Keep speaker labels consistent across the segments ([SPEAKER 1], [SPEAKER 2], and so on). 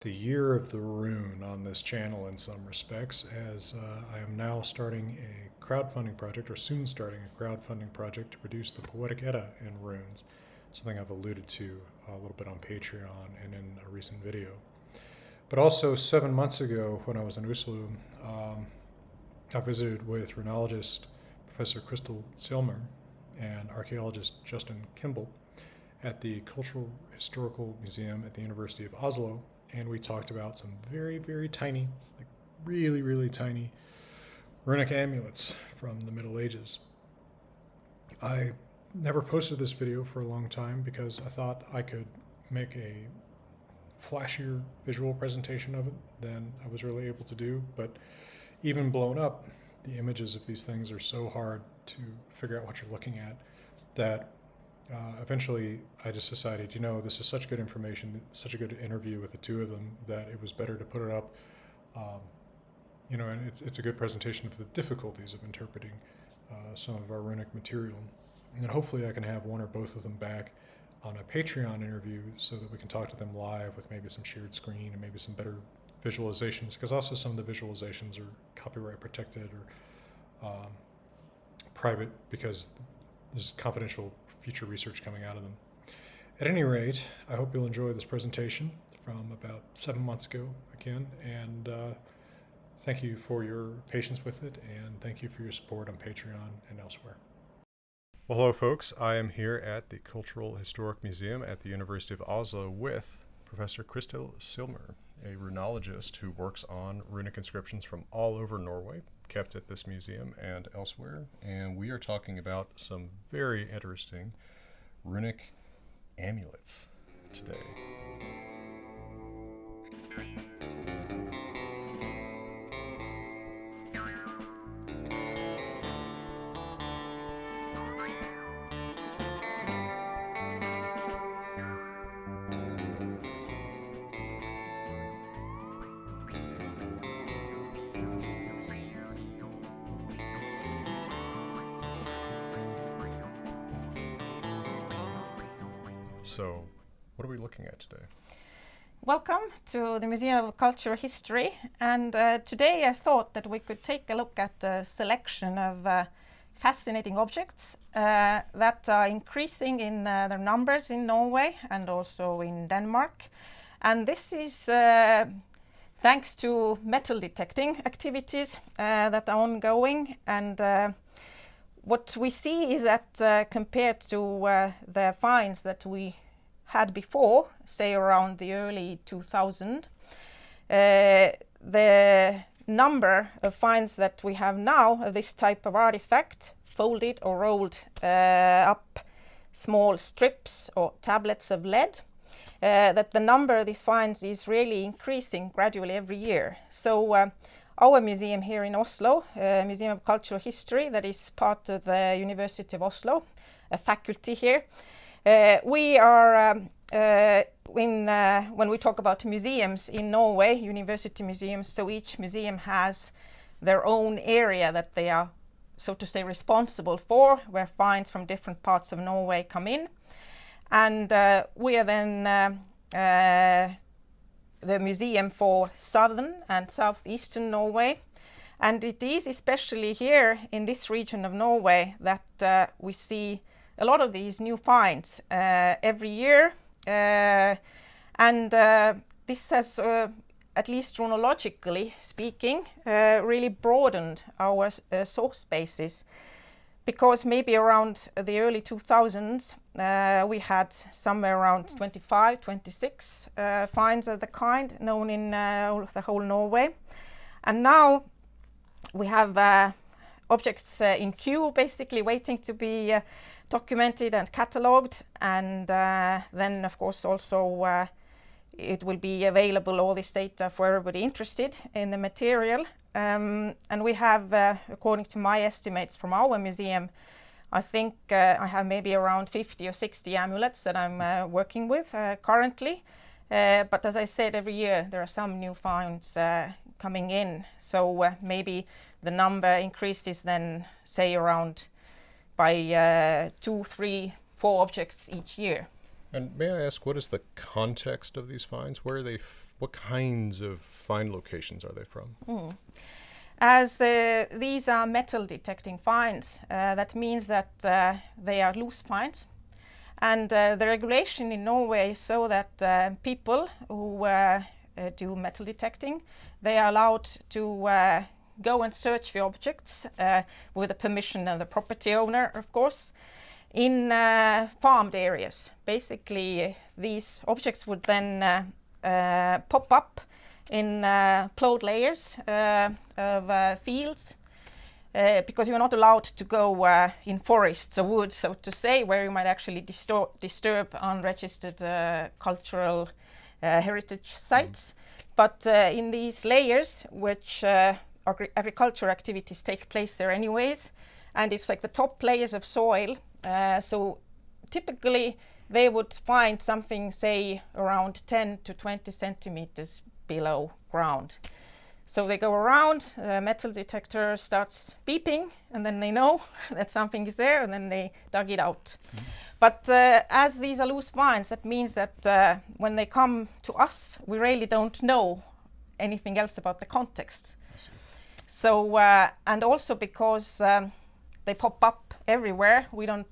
[SPEAKER 1] The year of the rune on this channel in some respects, as I am now starting a crowdfunding project, or soon starting a crowdfunding project to produce the Poetic Edda in runes, something I've alluded to a little bit on Patreon and in a recent video. But also 7 months ago when I was in Oslo, I visited with Runologist Professor Kristel Zilmer and archaeologist Justin Kimball at the Cultural Historical Museum at the University of Oslo, and we talked about some very, very tiny, like really, really tiny runic amulets from the Middle Ages. I never posted this video for a long time because I thought I could make a flashier visual presentation of it than I was really able to do, but even blown up, the images of these things are so hard to figure out what you're looking at that eventually I just decided, this is such good information, such a good interview with the two of them, that it was better to put it up. And it's a good presentation of the difficulties of interpreting some of our runic material. And then hopefully I can have one or both of them back on a Patreon interview so that we can talk to them live with maybe some shared screen and maybe some better visualizations, because also some of the visualizations are copyright protected or private because there's confidential future research coming out of them. At any rate, I hope you'll enjoy this presentation from about 7 months ago again, and thank you for your patience with it, and thank you for your support on Patreon and elsewhere. Well, hello folks, I am here at the Cultural Historic Museum at the University of Oslo with Professor Kristel Zilmer, a runologist who works on runic inscriptions from all over Norway, kept at this museum and elsewhere, and we are talking about some very interesting runic amulets today. So, what are we looking at today?
[SPEAKER 2] Welcome to the Museum of Cultural History, and today I thought that we could take a look at a selection of fascinating objects that are increasing in their numbers in Norway and also in Denmark. And this is thanks to metal detecting activities that are ongoing, and what we see is that compared to the finds that we had before, say around the early 2000, the number of finds that we have now of this type of artifact, folded or rolled up small strips or tablets of lead, that the number of these finds is really increasing gradually every year. So our museum here in Oslo, Museum of Cultural History, that is part of the University of Oslo, a faculty here, we are, when we talk about museums in Norway, university museums, so each museum has their own area that they are, so to say, responsible for, where finds from different parts of Norway come in. And we are then the museum for southern and southeastern Norway. And it is especially here in this region of Norway that we see a lot of these new finds every year. And this has, at least chronologically speaking, really broadened our source basis. Because maybe around the early 2000s, we had somewhere around 25, 26 finds of the kind known in the whole Norway. And now we have objects in queue, basically waiting to be documented and catalogued. And then, of course, also it will be available, all this data, for everybody interested in the material. And we have, according to my estimates from our museum, I think I have maybe around 50 or 60 amulets that I'm working with currently. But as I said, every year there are some new finds coming in. So maybe the number increases then, say, around by 2, 3, 4 objects each year.
[SPEAKER 1] And may I ask, what is the context of these finds? Where are they
[SPEAKER 3] What kinds of find locations are they from?
[SPEAKER 2] As these are metal detecting finds, that means that they are loose finds. And the regulation in Norway is so that people who do metal detecting, they are allowed to go and search for objects with the permission of the property owner, of course, in farmed areas. Basically, these objects would then pop up in plowed layers of fields, because you're not allowed to go in forests or woods, so to say, where you might actually disturb unregistered cultural heritage sites. But in these layers, which agricultural activities take place there anyways, and it's like the top layers of soil, so typically they would find something, say, around 10 to 20 centimeters below ground. So they go around, metal detector starts beeping, and then they know that something is there, and then they dug it out. But as these are loose finds, that means that when they come to us, we really don't know anything else about the context. So, and also because they pop up everywhere, we don't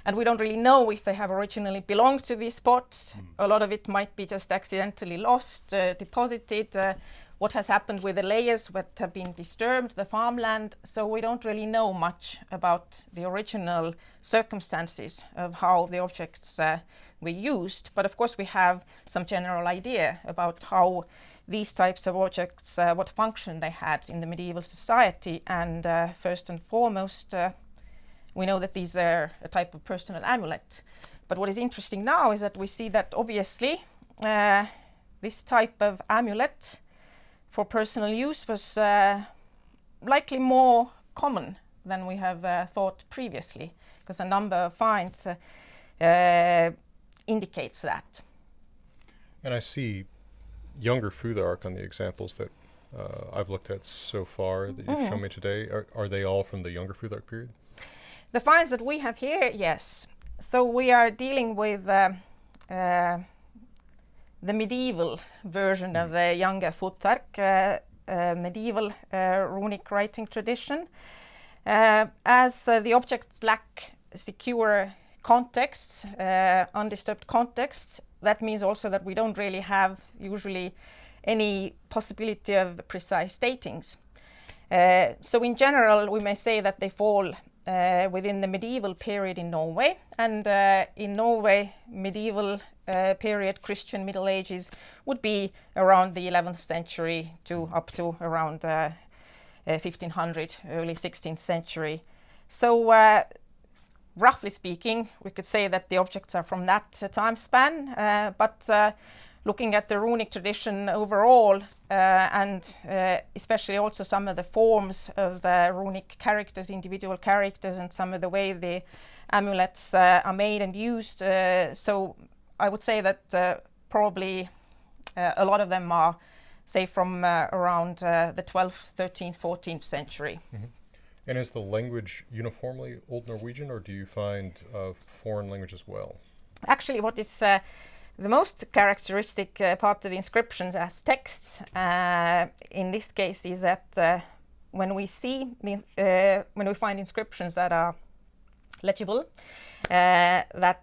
[SPEAKER 2] really know if they have originally belonged to these spots. A lot of it might be just accidentally lost, deposited. What has happened with the layers that have been disturbed, the farmland. So we don't really know much about the original circumstances of how the objects were used. But of course we have some general idea about how these types of objects, what function they had in the medieval society. And first and foremost, we know that these are a type of personal amulet. But what is interesting now is that we see that obviously this type of amulet for personal use was likely more common than we have thought previously, because a number of finds indicates that.
[SPEAKER 3] And I see younger Futhark on the examples that I've looked at so far that you've shown me today. Are they all from the younger Futhark period?
[SPEAKER 2] The finds that we have here, yes. So we are dealing with the medieval version of the younger Futhark, medieval runic writing tradition. As the objects lack secure contexts, undisturbed contexts, that means also that we don't really have usually any possibility of precise datings. So in general, we may say that they fall within the medieval period in Norway, and in Norway, medieval period, Christian Middle Ages, would be around the 11th century to up to around 1500, early 16th century. So roughly speaking, we could say that the objects are from that time span, but looking at the runic tradition overall, and especially also some of the forms of the runic characters, individual characters, and some of the way the amulets are made and used. So I would say that probably a lot of them are, say, from around the 12th, 13th, 14th century.
[SPEAKER 3] Mm-hmm. And is the language uniformly Old Norwegian, or do you find foreign language as well?
[SPEAKER 2] Actually, what is the most characteristic part of the inscriptions as texts in this case is that when we find inscriptions that are legible, that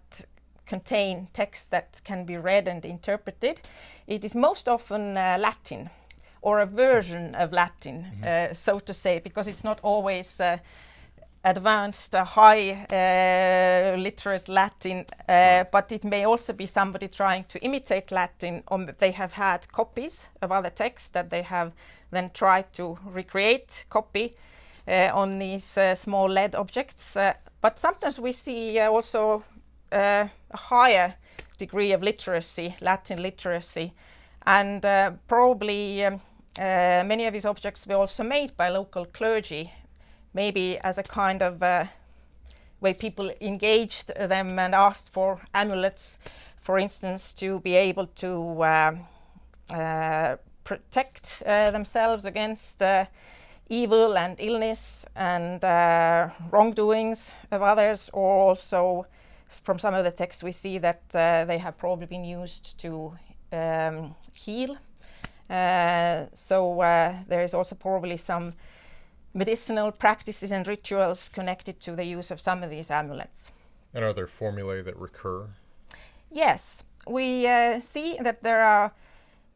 [SPEAKER 2] contain text that can be read and interpreted, it is most often Latin, or a version of Latin, so to say, because it's not always advanced, high literate Latin, but it may also be somebody trying to imitate Latin, or they have had copies of other texts that they have then tried to recreate, copy on these small lead objects. But sometimes we see also a higher degree of literacy, Latin literacy, and probably many of these objects were also made by local clergy, maybe as a kind of way people engaged them and asked for amulets, for instance, to be able to protect themselves against evil and illness and wrongdoings of others, or also from some of the texts we see that they have probably been used to heal. So there is also probably some medicinal practices and rituals connected to the use of some of these amulets.
[SPEAKER 3] And are there formulae that recur?
[SPEAKER 2] Yes, we see that there are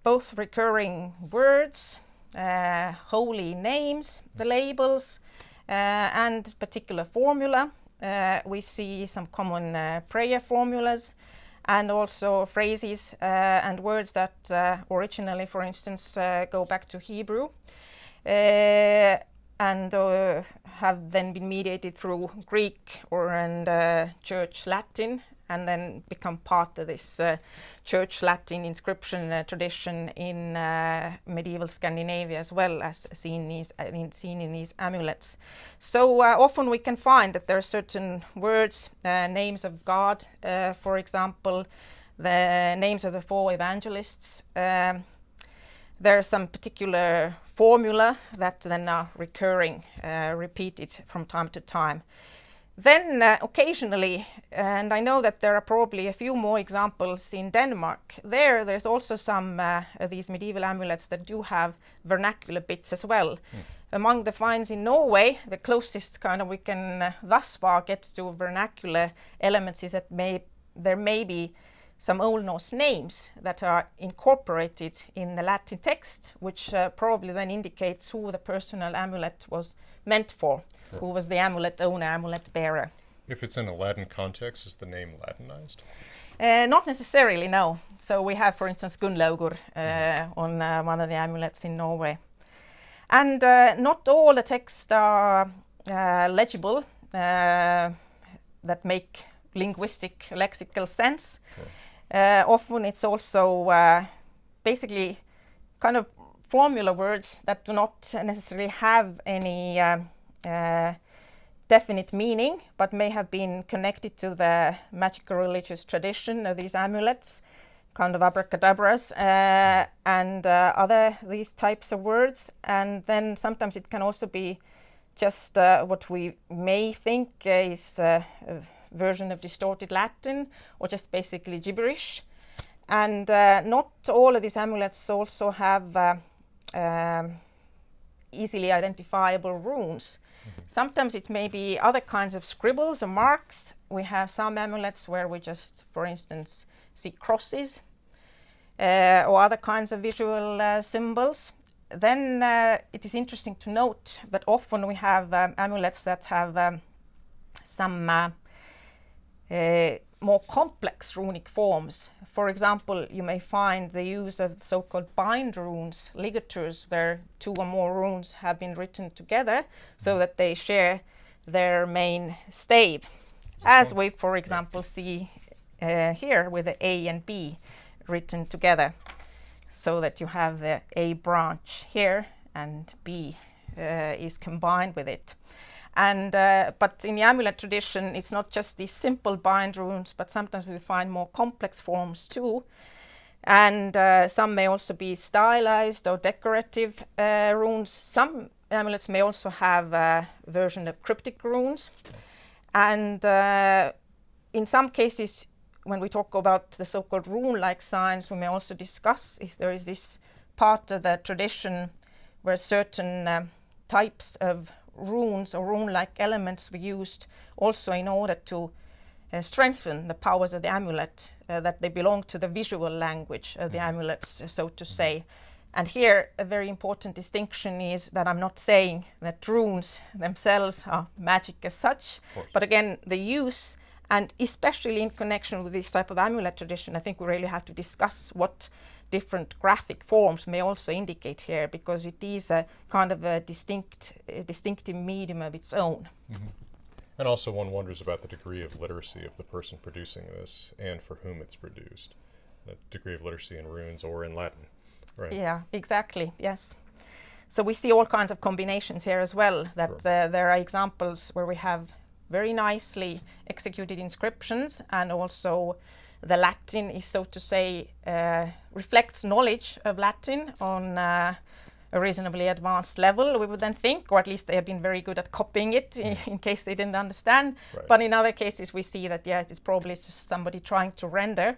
[SPEAKER 2] both recurring words, holy names, the labels, and particular formula. We see some common prayer formulas, and also phrases and words that originally, for instance, go back to Hebrew and have then been mediated through Greek and Church Latin, and then become part of this Church Latin inscription tradition in medieval Scandinavia, as well as seen in these amulets. So often we can find that there are certain words, names of God, for example, the names of the 4 evangelists. There are some particular formula that then are recurring, repeated from time to time. Then occasionally, and I know that there are probably a few more examples in Denmark, there's also some of these medieval amulets that do have vernacular bits as well. Among the finds in Norway, the closest kind of we can thus far get to vernacular elements is that there may be some Old Norse names that are incorporated in the Latin text, which probably then indicates who the personal amulet was meant for. Sure. Who was the amulet owner, amulet bearer.
[SPEAKER 3] If it's in a Latin context, is the name Latinized?
[SPEAKER 2] Not necessarily, no. So we have, for instance, Gunnlaugur on one of the amulets in Norway. And not all the texts are legible, that make linguistic, lexical sense. Sure. Often it's also basically kind of formula words that do not necessarily have any definite meaning, but may have been connected to the magical religious tradition of these amulets, kind of abracadabras, and other these types of words. And then sometimes it can also be just what we may think is a version of distorted Latin, or just basically gibberish. And not all of these amulets also have easily identifiable runes. Sometimes it may be other kinds of scribbles or marks. We have some amulets where we just, for instance, see crosses or other kinds of visual symbols. Then it is interesting to note that often we have amulets that have some more complex runic forms. For example, you may find the use of so-called bind runes, ligatures, where 2 or more runes have been written together so that they share their main stave, as we, for example, see here with the A and B written together, so that you have the A branch here and B is combined with it. And but in the amulet tradition, it's not just these simple bind runes, but sometimes we find more complex forms too. And some may also be stylized or decorative runes. Some amulets may also have a version of cryptic runes. And in some cases, when we talk about the so-called rune-like signs, we may also discuss if there is this part of the tradition where certain types of runes or rune-like elements were used also in order to strengthen the powers of the amulet, that they belong to the visual language of the amulets, so to say. And here a very important distinction is that I'm not saying that runes themselves are magic as such, but again the use, and especially in connection with this type of amulet tradition, I think we really have to discuss what different graphic forms may also indicate here, because it is a kind of a distinctive medium of its own.
[SPEAKER 3] Mm-hmm. And also one wonders about the degree of literacy of the person producing this and for whom it's produced. The degree of literacy in runes or in Latin, right?
[SPEAKER 2] Yeah, exactly, yes. So we see all kinds of combinations here as well, that
[SPEAKER 3] Sure.
[SPEAKER 2] There are examples where we have very nicely executed inscriptions, and also the Latin is, so to say, reflects knowledge of Latin on a reasonably advanced level, we would then think, or at least they have been very good at copying it in case they didn't understand.
[SPEAKER 3] Right.
[SPEAKER 2] But in other cases we see that, yeah, it is probably just somebody trying to render.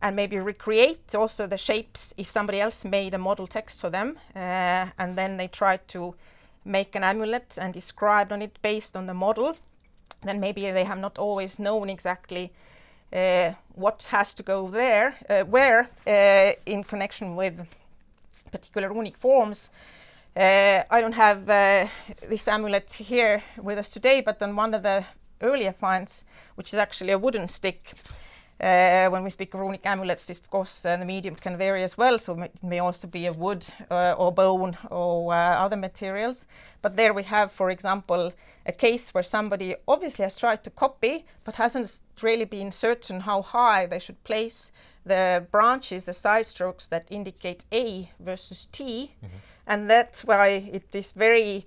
[SPEAKER 2] and maybe recreate also the shapes if somebody else made a model text for them, and then they try to make an amulet and describe on it based on the model, then maybe they have not always known exactly what has to go there, where in connection with particular runic forms. I don't have this amulet here with us today, but on one of the earlier finds, which is actually a wooden stick. When we speak of runic amulets, of course, the medium can vary as well, so it may also be of wood or bone or other materials. But there we have, for example, a case where somebody obviously has tried to copy, but hasn't really been certain how high they should place the branches, the side strokes that indicate A versus T. Mm-hmm. And that's why it is very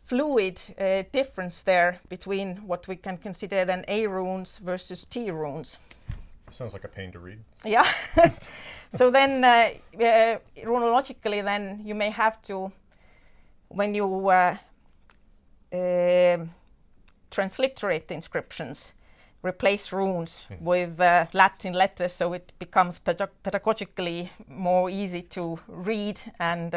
[SPEAKER 2] fluid difference there between what we can consider then A runes versus T runes.
[SPEAKER 3] Sounds like a pain to read.
[SPEAKER 2] Yeah. So then runologically then you may have to, when you transliterate the inscriptions, replace runes with Latin letters, so it becomes pedagogically more easy to read, and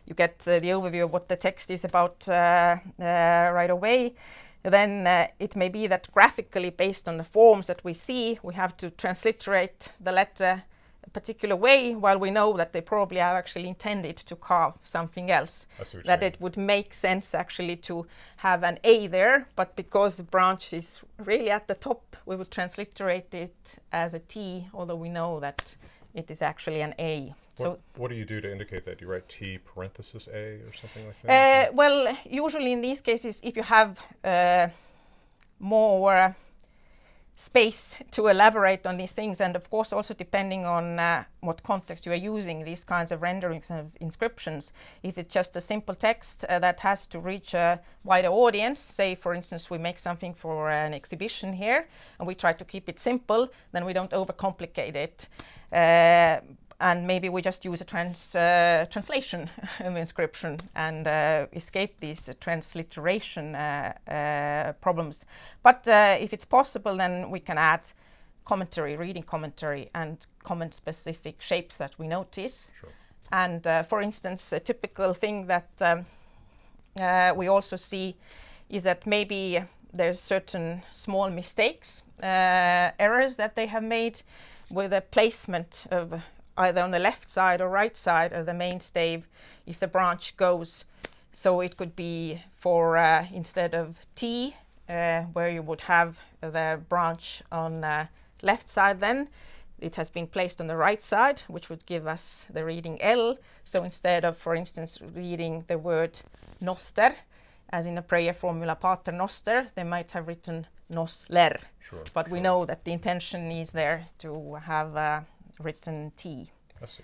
[SPEAKER 2] you get the overview of what the text is about right away. Then it may be that graphically, based on the forms that we see, we have to transliterate the letter a particular way, while we know that they probably are actually intended to carve something else. That it would make sense actually to have an A there, but because the branch is really at the top, we would transliterate it as a T, although we know that it is actually an A.
[SPEAKER 3] What do you do to indicate that? Do you write T parenthesis A or something like that?
[SPEAKER 2] Well, usually in these cases, if you have more space to elaborate on these things, and of course also depending on what context you are using these kinds of renderings of inscriptions. If it's just a simple text that has to reach a wider audience, say for instance we make something for an exhibition here and we try to keep it simple, then we don't overcomplicate it. And maybe we just use a translation of inscription and escape these transliteration problems. But if it's possible, then we can add commentary, reading commentary, and comment specific shapes that we notice.
[SPEAKER 3] Sure.
[SPEAKER 2] And for instance, a typical thing that we also see is that maybe there's certain small mistakes, errors that they have made with the placement of either on the left side or right side of the main stave if the branch goes. So it could be for instead of T, where you would have the branch on the left side, then it has been placed on the right side, which would give us the reading L. So instead of, for instance, reading the word noster, as in the prayer formula Pater Noster, they might have written nos ler.
[SPEAKER 3] Sure,
[SPEAKER 2] but we know that the intention is there to have written T.
[SPEAKER 3] I see.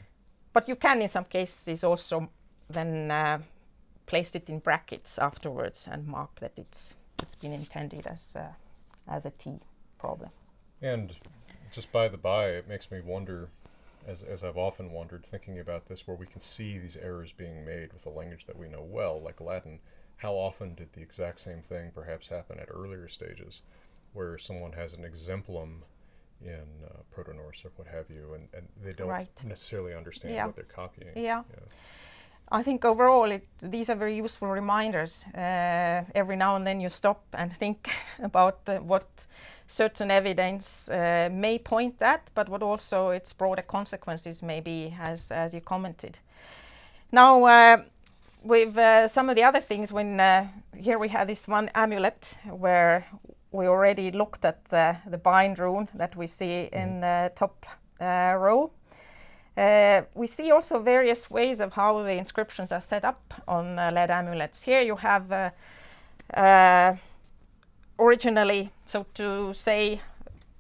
[SPEAKER 2] But you can in some cases also then place it in brackets afterwards and mark that it's been intended as a T problem.
[SPEAKER 3] And just by the by, it makes me wonder, as I've often wondered thinking about this, where we can see these errors being made with a language that we know well, like Latin. How often did the exact same thing perhaps happen at earlier stages, where someone has an exemplum in Proto-Norse or what have you, and they don't necessarily understand what they're copying.
[SPEAKER 2] Yeah. I think overall these are very useful reminders. Every now and then you stop and think about what certain evidence may point at, but what also its broader consequences may be, as you commented. Now, with some of the other things, when here we have this one amulet where we already looked at the bind rune that we see in the top row. We see also various ways of how the inscriptions are set up on lead amulets. Here you have originally, so to say,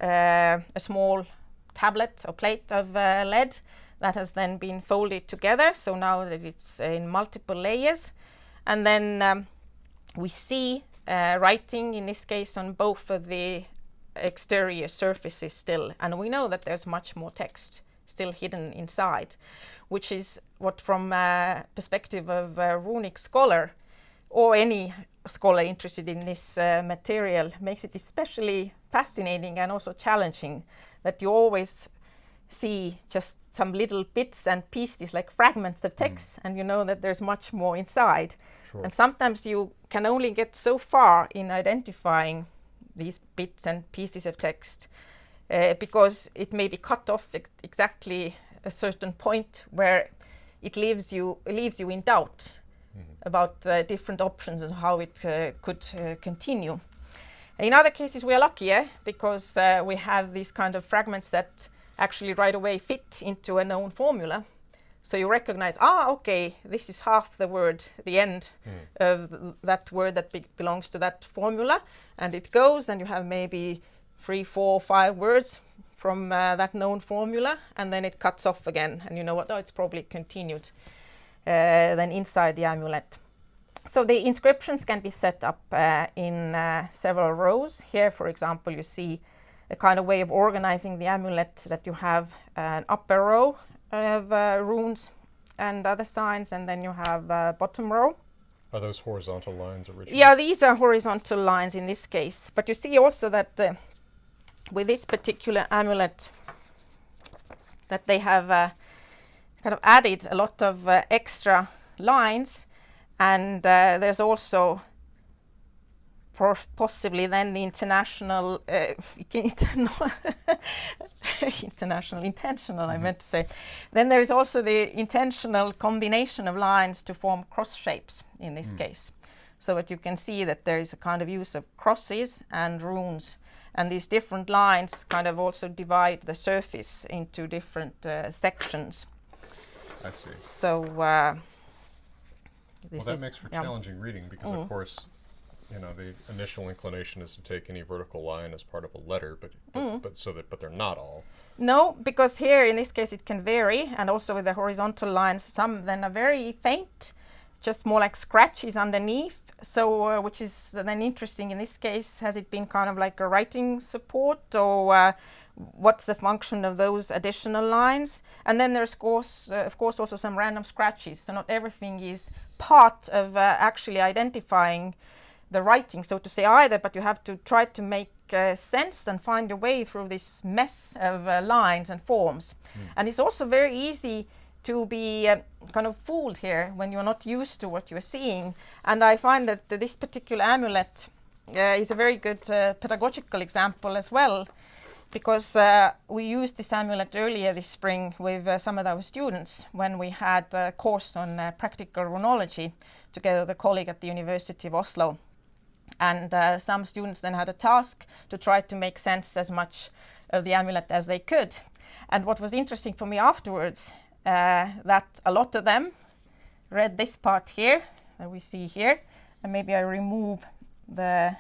[SPEAKER 2] a small tablet or plate of lead that has then been folded together, so now that it's in multiple layers. And then we see writing, in this case, on both of the exterior surfaces still. And we know that there's much more text still hidden inside, which is what, from a perspective of a runic scholar, or any scholar interested in this material, makes it especially fascinating and also challenging, that you always see just some little bits and pieces, like fragments of text, and you know that there's much more inside.
[SPEAKER 3] Sure.
[SPEAKER 2] And sometimes you can only get so far in identifying these bits and pieces of text because it may be cut off exactly a certain point where it leaves you in doubt about different options and how it could continue. In other cases, we are lucky, because we have these kind of fragments that actually right away fit into a known formula. So you recognize, okay, this is half the word, the end of that word that belongs to that formula, and it goes, and you have maybe 3, 4, 5 words from that known formula, and then it cuts off again, and you know what? It's probably continued then inside the amulet. So the inscriptions can be set up in several rows. Here, for example, you see a kind of way of organizing the amulet, that you have an upper row of runes and other signs, and then you have a bottom row.
[SPEAKER 3] Are those horizontal lines originally?
[SPEAKER 2] Yeah, these are horizontal lines in this case. But you see also that with this particular amulet, that they have kind of added a lot of extra lines, and there's also possibly then the intentional, I meant to say. Then there is also the intentional combination of lines to form cross shapes in this case. So that you can see that there is a kind of use of crosses and runes. And these different lines kind of also divide the surface into different sections.
[SPEAKER 3] I see.
[SPEAKER 2] So
[SPEAKER 3] Well, that makes for challenging reading because, of course, the initial inclination is to take any vertical line as part of a letter, but they're not all.
[SPEAKER 2] No, because here in this case it can vary, and also with the horizontal lines, some then are very faint, just more like scratches underneath. So, which is then interesting in this case. Has it been kind of like a writing support, or what's the function of those additional lines? And then there's of course also some random scratches. So not everything is part of actually identifying the writing, so to say, either, but you have to try to make sense and find your way through this mess of lines and forms. And it's also very easy to be kind of fooled here when you're not used to what you're seeing. And I find that this particular amulet is a very good pedagogical example as well, because we used this amulet earlier this spring with some of our students when we had a course on practical runology together with a colleague at the University of Oslo. And some students then had a task to try to make sense as much of the amulet as they could. And what was interesting for me afterwards, that a lot of them read this part here that we see here, and maybe I remove the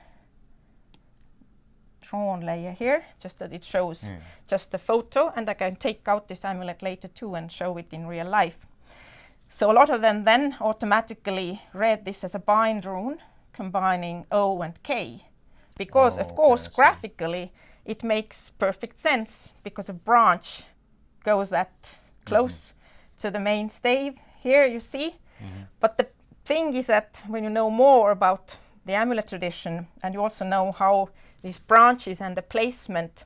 [SPEAKER 2] drawn layer here, just that it shows just the photo, and I can take out this amulet later too and show it in real life. So a lot of them then automatically read this as a bind rune, combining O and K, because of course graphically it makes perfect sense, because a branch goes that close to the main stave here, you see. But the thing is that when you know more about the amulet tradition, and you also know how these branches and the placement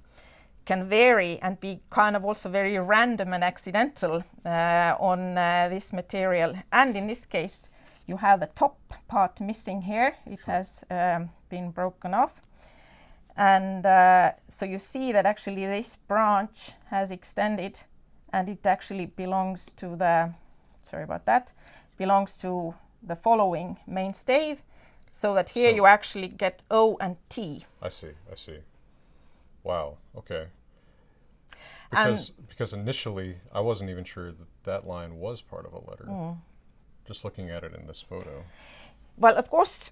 [SPEAKER 2] can vary and be kind of also very random and accidental on this material. And in this case, you have the top part missing here. It has been broken off. And so you see that actually this branch has extended, and it actually belongs to belongs to the following main stave, so that here you actually get O and T.
[SPEAKER 3] I see. Wow, okay. Because initially I wasn't even sure that line was part of a letter, just looking at it in this photo.
[SPEAKER 2] Well, of course,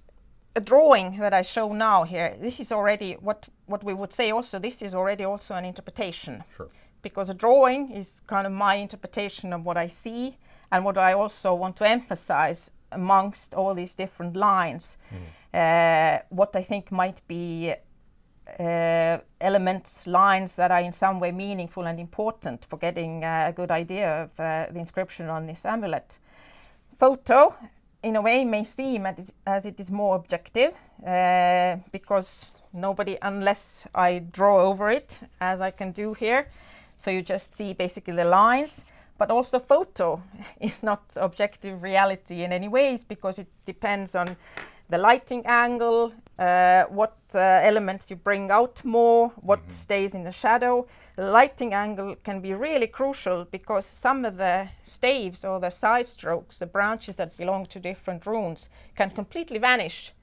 [SPEAKER 2] a drawing that I show now here, this is already what we would say also, this is already also an interpretation.
[SPEAKER 3] Sure.
[SPEAKER 2] Because a drawing is kind of my interpretation of what I see and what I also want to emphasize amongst all these different lines. What I think might be elements, lines that are in some way meaningful and important for getting a good idea of the inscription on this amulet. Photo, in a way, may seem as it is more objective, because nobody, unless I draw over it, as I can do here, So you just see basically the lines, but also photo is not objective reality in any ways, because it depends on the lighting angle, what elements you bring out more, what stays in the shadow. The lighting angle can be really crucial, because some of the staves or the side strokes, the branches that belong to different runes, can completely vanish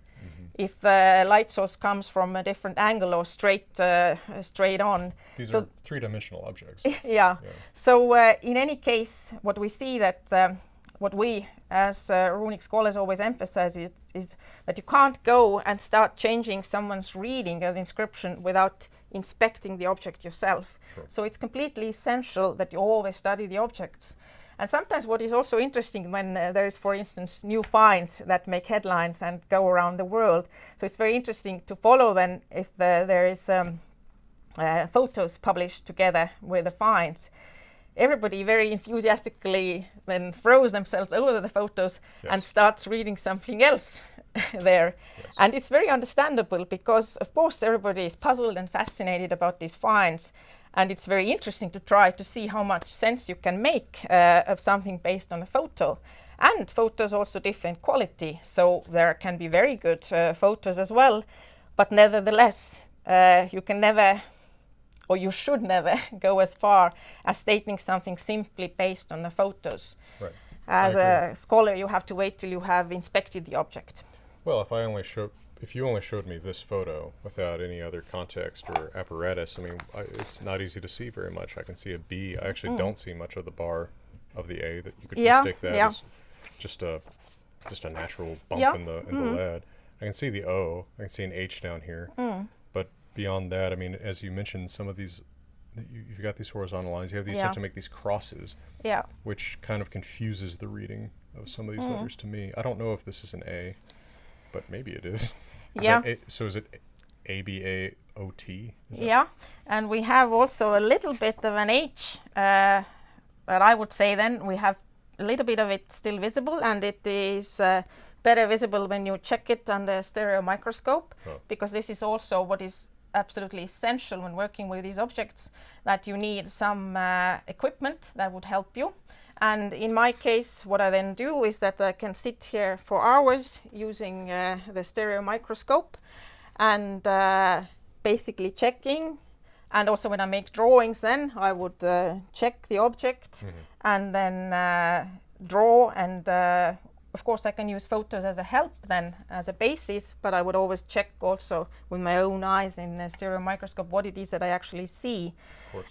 [SPEAKER 2] if the light source comes from a different angle or straight on.
[SPEAKER 3] These are three-dimensional objects.
[SPEAKER 2] Yeah. So in any case, what we see that what we as runic scholars always emphasize is that you can't go and start changing someone's reading of the inscription without inspecting the object yourself.
[SPEAKER 3] Sure.
[SPEAKER 2] So it's completely essential that you always study the objects. And sometimes what is also interesting when there is, for instance, new finds that make headlines and go around the world. So it's very interesting to follow then if there is photos published together with the finds. Everybody very enthusiastically then throws themselves over the photos and starts reading something else there.
[SPEAKER 3] Yes.
[SPEAKER 2] And it's very understandable, because of course everybody is puzzled and fascinated about these finds. And it's very interesting to try to see how much sense you can make of something based on a photo. And photos also differ in quality. So there can be very good photos as well. But nevertheless, you can never, or you should never, go as far as stating something simply based on the photos.
[SPEAKER 3] Right.
[SPEAKER 2] As a scholar, you have to wait till you have inspected the object.
[SPEAKER 3] Well, if you only showed me this photo without any other context or apparatus, I mean, it's not easy to see very much. I can see a B. I actually don't see much of the bar of the A, that you could mistake that as just a natural bump in the lead. I can see the O. I can see an H down here. But beyond that, I mean, as you mentioned, some of these, you've got these horizontal lines. You have the attempt to make these crosses, which kind of confuses the reading of some of these letters to me. I don't know if this is an A, but maybe it is. So is it ABAOT?
[SPEAKER 2] And we have also a little bit of an H, but I would say then we have a little bit of it still visible, and it is better visible when you check it under stereo microscope, because this is also what is absolutely essential when working with these objects, that you need some equipment that would help you. And in my case, what I then do is that I can sit here for hours using the stereo microscope and basically checking. And also when I make drawings, then I would check the object and then draw. And of course, I can use photos as a help then, as a basis, but I would always check also with my own eyes in the stereo microscope what it is that I actually see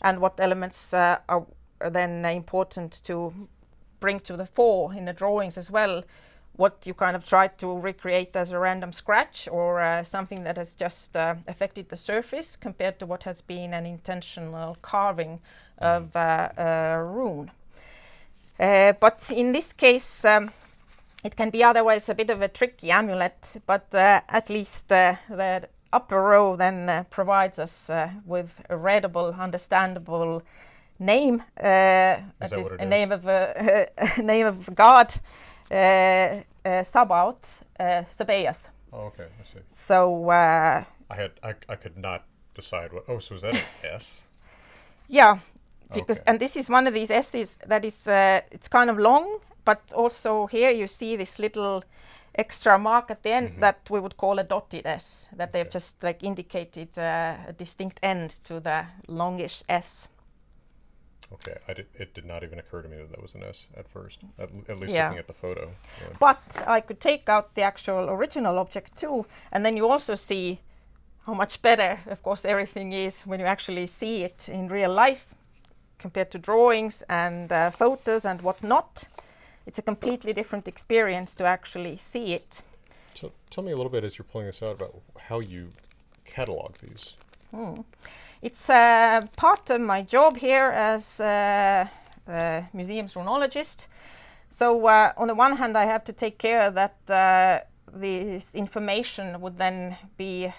[SPEAKER 2] and what elements are then important to bring to the fore in the drawings as well. What you kind of try to recreate as a random scratch or something that has just affected the surface compared to what has been an intentional carving of a rune. But in this case, it can be otherwise a bit of a tricky amulet, but at least the upper row then provides us with a readable, understandable name. That is a name of a name of God, Sabaoth, Sabaoth.
[SPEAKER 3] Oh, okay, I see.
[SPEAKER 2] So
[SPEAKER 3] I could not decide what. Oh, so is that an S?
[SPEAKER 2] Yeah, because and this is one of these S's that is it's kind of long, but also here you see this little extra mark at the end that we would call a dotted S, that they've just like indicated a distinct end to the longish S.
[SPEAKER 3] Okay, it did not even occur to me that was an S at first, at least looking at the photo. Yeah.
[SPEAKER 2] But I could take out the actual original object too, and then you also see how much better, of course, everything is when you actually see it in real life compared to drawings and photos and whatnot. It's a completely different experience to actually see it.
[SPEAKER 3] So tell me a little bit, as you're pulling this out, about how you catalog these.
[SPEAKER 2] It's part of my job here as a museum's runologist. So on the one hand, I have to take care that this information would then be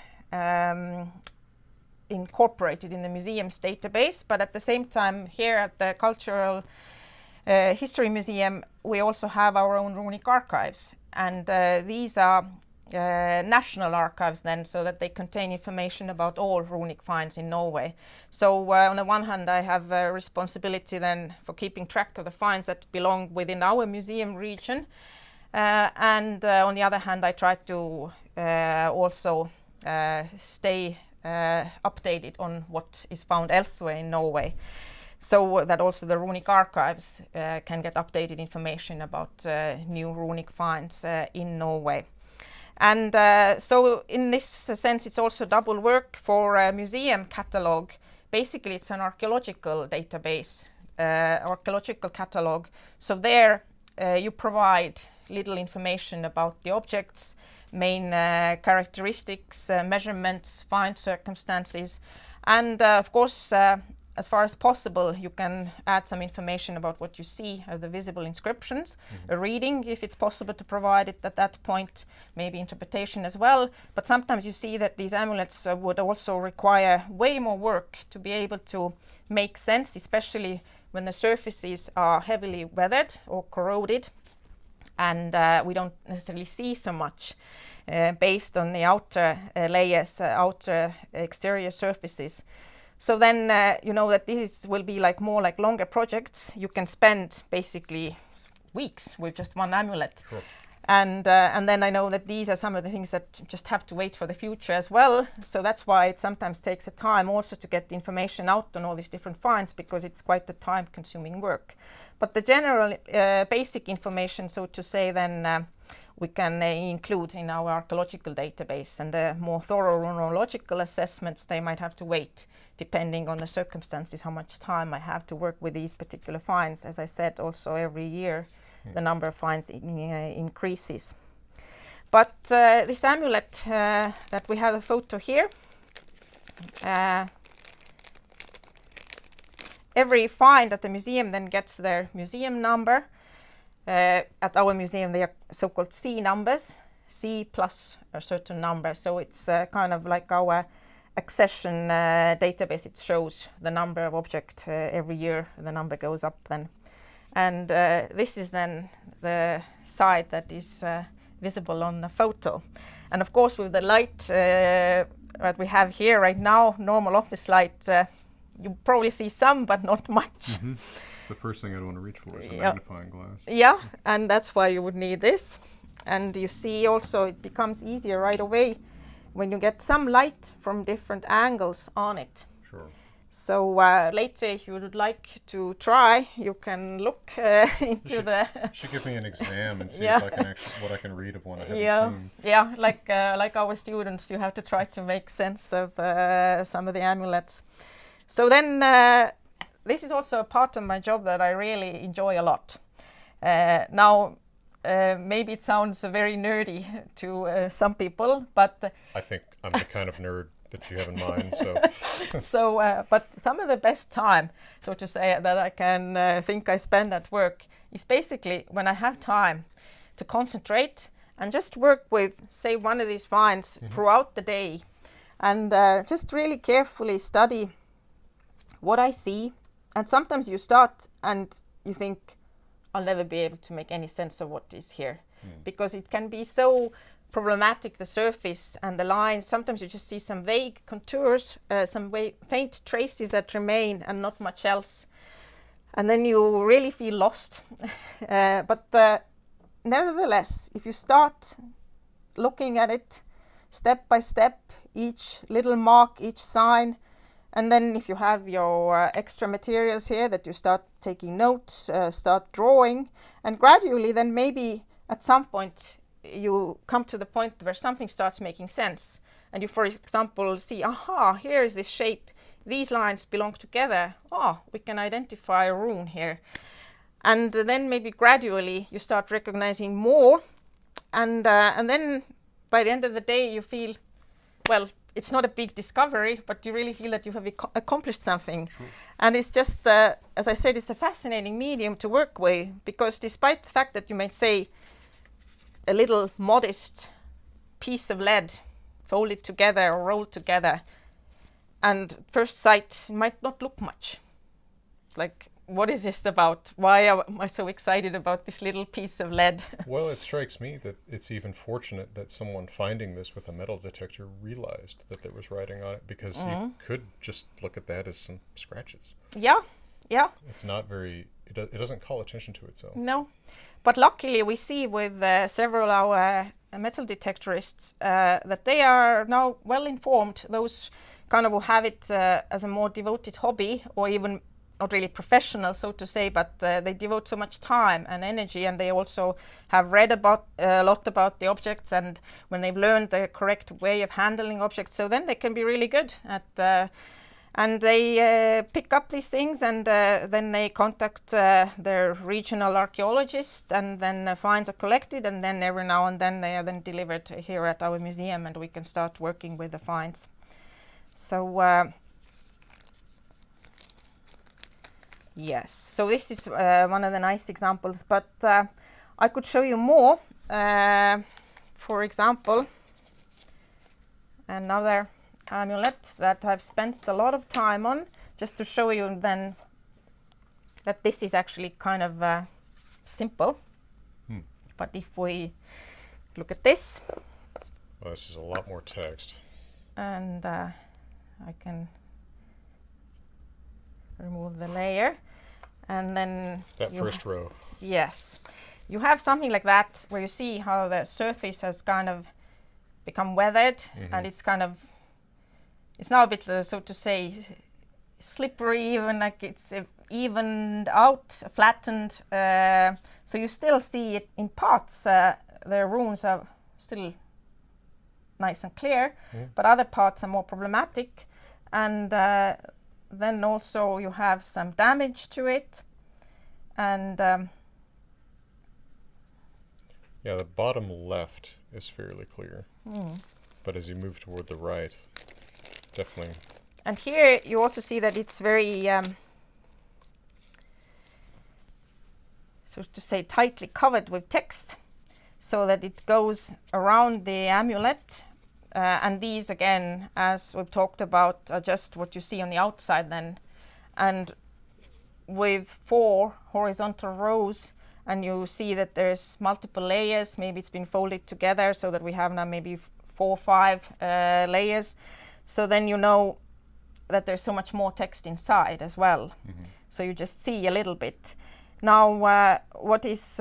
[SPEAKER 2] incorporated in the museum's database. But at the same time, here at the Cultural History Museum, we also have our own runic archives. And these are national archives then, so that they contain information about all runic finds in Norway. So on the one hand, I have a responsibility then for keeping track of the finds that belong within our museum region, and on the other hand, I try to also stay updated on what is found elsewhere in Norway, so that also the runic archives can get updated information about new runic finds in Norway. And so in this sense, it's also double work for a museum catalogue. Basically, it's an archaeological database, archaeological catalogue. So there you provide little information about the objects, main characteristics, measurements, find circumstances, and of course, as far as possible, you can add some information about what you see of the visible inscriptions, a reading if it's possible to provide it at that point, maybe interpretation as well. But sometimes you see that these amulets would also require way more work to be able to make sense, especially when the surfaces are heavily weathered or corroded, and we don't necessarily see so much based on the outer layers, outer exterior surfaces. So then you know that these will be like more like longer projects. You can spend basically weeks with just one amulet.
[SPEAKER 3] Sure.
[SPEAKER 2] And then I know that these are some of the things that just have to wait for the future as well. So that's why it sometimes takes a time also to get the information out on all these different finds, because it's quite a time-consuming work. But the general basic information, so to say, then we can include in our archaeological database, and the more thorough runological assessments, they might have to wait, depending on the circumstances, how much time I have to work with these particular finds. As I said, also every year the number of finds increases. But this amulet that we have a photo here, every find at the museum then gets their museum number. At our museum, they are so-called C numbers, C plus a certain number. So it's kind of like our accession database. It shows the number of objects every year. The number goes up then. And this is then the side that is visible on the photo. And of course, with the light that we have here right now, normal office light, you probably see some, but not much.
[SPEAKER 3] Mm-hmm. The first thing I'd want to reach for is a magnifying glass.
[SPEAKER 2] Yeah, and that's why you would need this. And you see also it becomes easier right away when you get some light from different angles on it.
[SPEAKER 3] Sure.
[SPEAKER 2] So later, if you would like to try, you can look into the...
[SPEAKER 3] Should give me an exam and see if I can actually, what I can read of one I haven't seen.
[SPEAKER 2] Yeah, like our students, you have to try to make sense of some of the amulets. So then this is also a part of my job that I really enjoy a lot. Now, maybe it sounds very nerdy to some people, but...
[SPEAKER 3] I think I'm the kind of nerd that you have in mind, so...
[SPEAKER 2] So, but some of the best time, so to say, that I can think I spend at work is basically when I have time to concentrate and just work with, say, one of these finds throughout the day, and just really carefully study what I see. And sometimes you start and you think, I'll never be able to make any sense of what is here, because it can be so problematic, the surface and the lines. Sometimes you just see some vague contours, some faint traces that remain and not much else. And then you really feel lost. But nevertheless, if you start looking at it step by step, each little mark, each sign, and then if you have your extra materials here that you start taking notes, start drawing, and gradually then maybe at some point you come to the point where something starts making sense. And you, for example, see, aha, here is this shape. These lines belong together. Oh, we can identify a rune here. And then maybe gradually you start recognizing more. And then by the end of the day you feel, well, it's not a big discovery, but you really feel that you have accomplished something.
[SPEAKER 3] Sure.
[SPEAKER 2] And it's just, as I said, it's a fascinating medium to work with, because despite the fact that you might say a little modest piece of lead folded together or rolled together, and first sight it might not look much, like what is this about? Why am I so excited about this little piece of lead?
[SPEAKER 3] Well, it strikes me that it's even fortunate that someone finding this with a metal detector realized that there was writing on it, because you could just look at that as some scratches.
[SPEAKER 2] Yeah, yeah.
[SPEAKER 3] It's not very, it doesn't call attention to itself.
[SPEAKER 2] No, but luckily we see with several of our metal detectorists that they are now well informed, those kind of who have it as a more devoted hobby, or even not really professional, so to say, but they devote so much time and energy, and they also have read about a lot about the objects, and when they've learned the correct way of handling objects, so then they can be really good at and they pick up these things, and then they contact their regional archaeologist, and then finds are collected, and then every now and then they are then delivered here at our museum, and we can start working with the finds. So yes, so this is one of the nice examples, but I could show you more. For example, another amulet that I've spent a lot of time on, just to show you then that this is actually kind of simple. But if we look at this,
[SPEAKER 3] well, this is a lot more text.
[SPEAKER 2] And I can remove the layer, and then
[SPEAKER 3] that first row.
[SPEAKER 2] Yes, you have something like that where you see how the surface has kind of become weathered, and it's kind of, it's now a bit so to say slippery, even like it's evened out, flattened, so you still see it in parts. The runes are still nice and clear, but other parts are more problematic, and then also you have some damage to it, and
[SPEAKER 3] yeah, the bottom left is fairly clear, but as you move toward the right, definitely.
[SPEAKER 2] And here you also see that it's very so to say tightly covered with text, so that it goes around the amulet. And these, again, as we've talked about, are just what you see on the outside then. And with 4 horizontal rows, and you see that there's multiple layers, maybe it's been folded together so that we have now maybe 4 or 5 layers. So then you know that there's so much more text inside as well. So you just see a little bit. Now, what is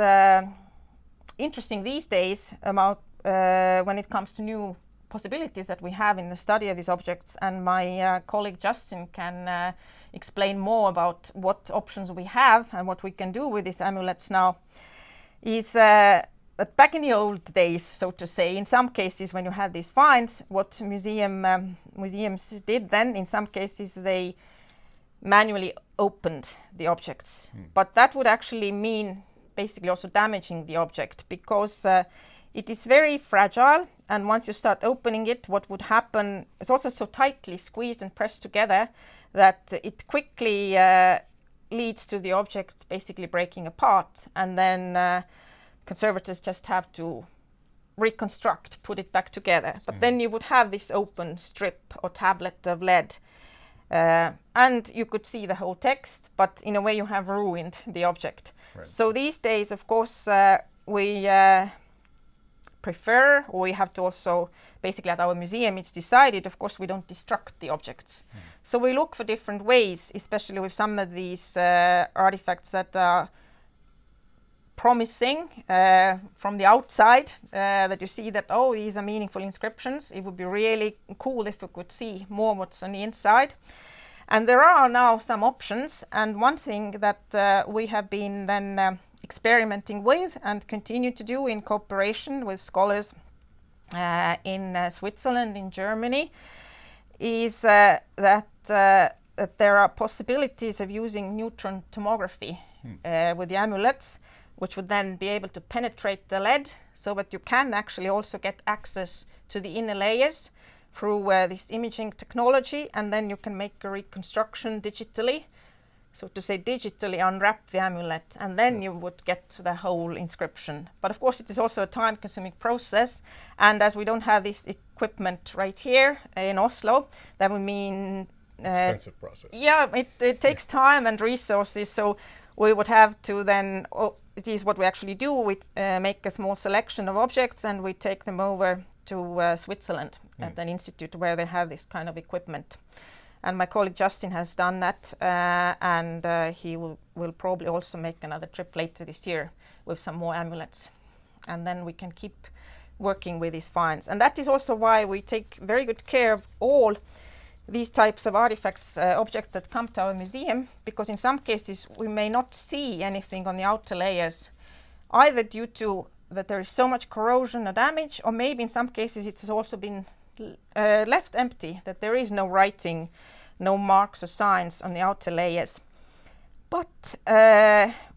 [SPEAKER 2] interesting these days about when it comes to new possibilities that we have in the study of these objects, and my colleague Justin can explain more about what options we have and what we can do with these amulets now, is that back in the old days, so to say, in some cases when you had these finds, what museums did then, in some cases they manually opened the objects, but that would actually mean basically also damaging the object, because it is very fragile, and once you start opening it, what would happen is also so tightly squeezed and pressed together that it quickly leads to the object basically breaking apart, and then conservators just have to reconstruct, put it back together. But then you would have this open strip or tablet of lead, and you could see the whole text, but in a way you have ruined the object. Right. So these days, of course, we prefer, or we have to also, basically at our museum, it's decided, of course, we don't destruct the objects. So we look for different ways, especially with some of these artifacts that are promising from the outside, that you see that, oh, these are meaningful inscriptions. It would be really cool if we could see more what's on the inside. And there are now some options, and one thing that we have been then experimenting with and continue to do in cooperation with scholars in Switzerland, in Germany, is that there are possibilities of using neutron tomography with the amulets, which would then be able to penetrate the lead, so that you can actually also get access to the inner layers through this imaging technology, and then you can make a reconstruction digitally, so to say digitally unwrap the amulet, and then you would get the whole inscription. But of course it is also a time-consuming process, and as we don't have this equipment right here in Oslo, that would mean
[SPEAKER 3] expensive process.
[SPEAKER 2] Yeah, it takes time and resources, so we would have to then, it is what we actually do, we make a small selection of objects and we take them over to Switzerland at an institute where they have this kind of equipment. And my colleague Justin has done that, and he will probably also make another trip later this year with some more amulets. And then we can keep working with these finds. And that is also why we take very good care of all these types of artifacts, objects that come to our museum, because in some cases we may not see anything on the outer layers, either due to that there is so much corrosion or damage, or maybe in some cases it has also been left empty, that there is no writing, no marks or signs on the outer layers. But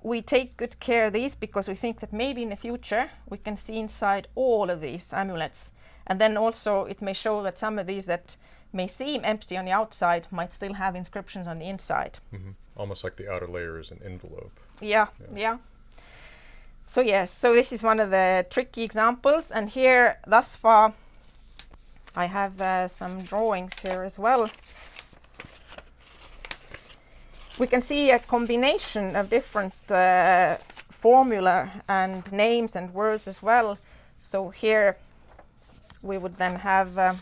[SPEAKER 2] we take good care of these because we think that maybe in the future we can see inside all of these amulets. And then also it may show that some of these that may seem empty on the outside might still have inscriptions on the inside.
[SPEAKER 3] Mm-hmm. Almost like the outer layer is an envelope.
[SPEAKER 2] Yeah. So yes, so this is one of the tricky examples, and here thus far I have some drawings here as well. We can see a combination of different formula and names and words as well. So here we would then have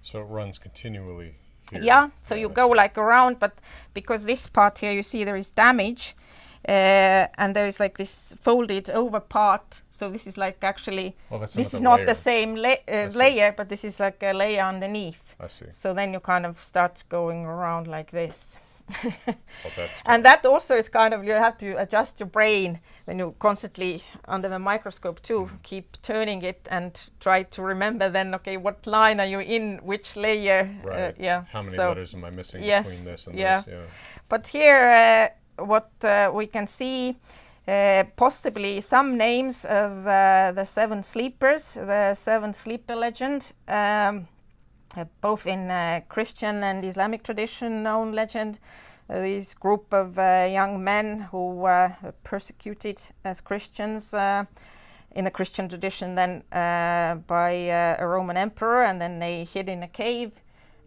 [SPEAKER 3] so it runs continually here.
[SPEAKER 2] Yeah, so you go like around, but because this part here you see there is damage, and there is like this folded over part, so this is like actually this is not layer. The same layer, but this is like a layer underneath.
[SPEAKER 3] I see.
[SPEAKER 2] So then you kind of start going around like this.
[SPEAKER 3] Well, that's
[SPEAKER 2] and that also is kind of, you have to adjust your brain when you constantly under the microscope too, keep turning it and try to remember then, okay, what line are you in, which layer?
[SPEAKER 3] Right.
[SPEAKER 2] Yeah.
[SPEAKER 3] How many letters am I missing between this and this? Yeah.
[SPEAKER 2] But here what we can see, possibly some names of the seven sleepers, the seven sleeper legend, both in Christian and Islamic tradition known legend. This group of young men who were persecuted as Christians in the Christian tradition then by a Roman emperor, and then they hid in a cave,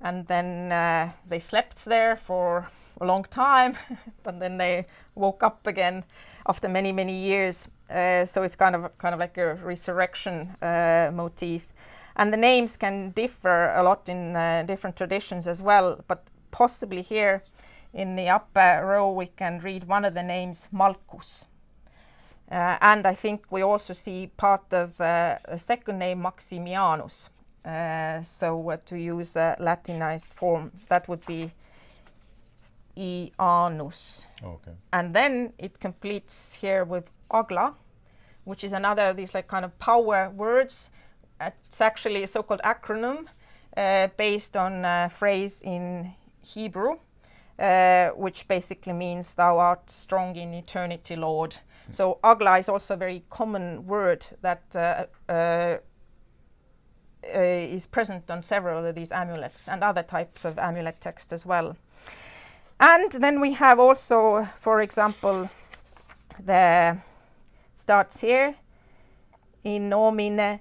[SPEAKER 2] and then they slept there for a long time, but then they woke up again after many, many years. So it's kind of like a resurrection motif. And the names can differ a lot in different traditions as well, but possibly here in the upper row we can read one of the names, Malchus. And I think we also see part of a second name, Maximianus. So to use a Latinized form, that would be Ianus.
[SPEAKER 3] Oh, okay.
[SPEAKER 2] And then it completes here with Agla, which is another of these like kind of power words. It's actually a so-called acronym based on a phrase in Hebrew, which basically means "Thou art strong in eternity, Lord." So Agla is also a very common word that is present on several of these amulets and other types of amulet text as well. And then we have also, for example, the starts here in nomine,